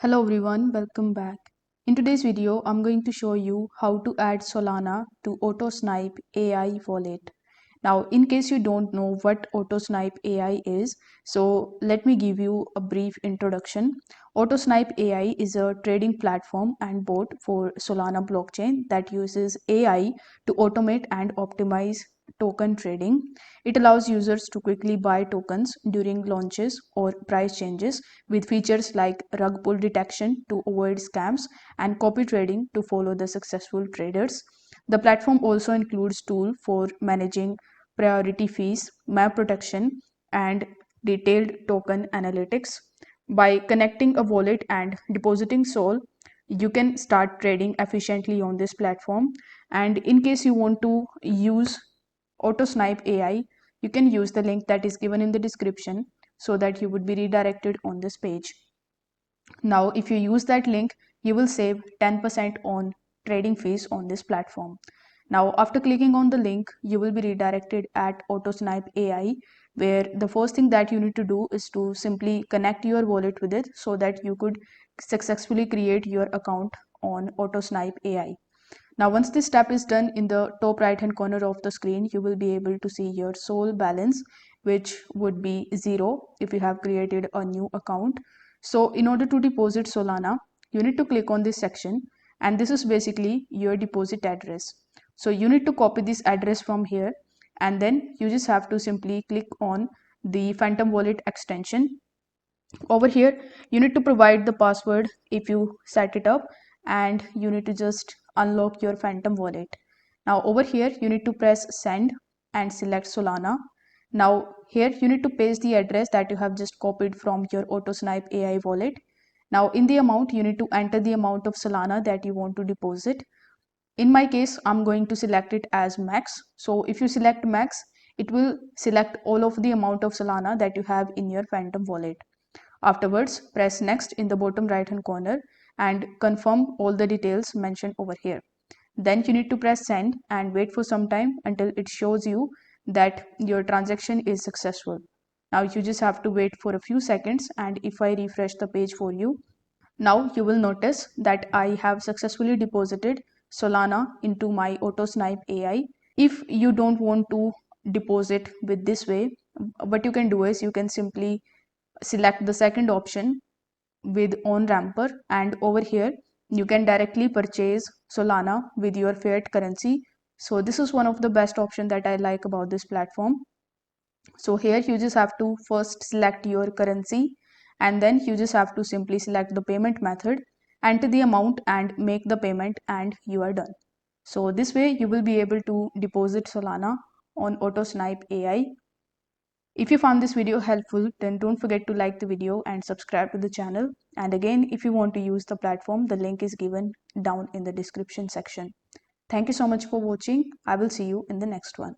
Hello everyone, welcome back. In today's video, I'm going to show you how to add Solana to AutoSnipe AI Wallet. Now, in case you don't know what AutoSnipe AI is, so let me give you a brief introduction. AutoSnipe AI is a trading platform and bot for Solana blockchain that uses AI to automate and optimize token trading. It allows users to quickly buy tokens during launches or price changes with features like rug pull detection to avoid scams and copy trading to follow the successful traders. The platform also includes tools for managing priority fees, map protection, and detailed token analytics. By connecting a wallet and depositing SOL, you can start trading efficiently on this platform. And in case you want to use AutoSnipe AI, you can use the link that is given in the description so that you would be redirected on this page. Now, if you use that link, you will save 10% on trading fees on this platform. Now, after clicking on the link, you will be redirected at AutoSnipe AI, where the first thing that you need to do is to simply connect your wallet with it so that you could successfully create your account on AutoSnipe AI. Now, once this step is done, in the top right hand corner of the screen, you will be able to see your SOL balance, which would be 0 if you have created a new account. So in order to deposit Solana, you need to click on this section, and this is basically your deposit address. So you need to copy this address from here, and then you just have to simply click on the Phantom Wallet extension. Over here, you need to provide the password if you set it up, and you need to just unlock your Phantom Wallet. Now over here, you need to press send and select Solana. Now here you need to paste the address that you have just copied from your AutoSnipe AI wallet. Now in the amount, you need to enter the amount of Solana that you want to deposit. In my case, I'm going to select it as max. So if you select max, it will select all of the amount of Solana that you have in your Phantom Wallet. Afterwards, press next in the bottom right hand corner and confirm all the details mentioned over here. Then you need to press send and wait for some time until it shows you that your transaction is successful. Now you just have to wait for a few seconds, and if I refresh the page for you, now you will notice that I have successfully deposited Solana into my AutoSnipe AI. If you don't want to deposit with this way, what you can do is you can simply select the second option with on ramper, and over here you can directly purchase Solana with your fiat currency. So this is one of the best option that I like about this platform. So here you just have to first select your currency, and then you just have to simply select the payment method, enter the amount and make the payment, and you are done. So this way you will be able to deposit Solana on AutoSnipe AI. If you found this video helpful, then don't forget to like the video and subscribe to the channel. And again, if you want to use the platform, the link is given down in the description section. Thank you so much for watching. I will see you in the next one.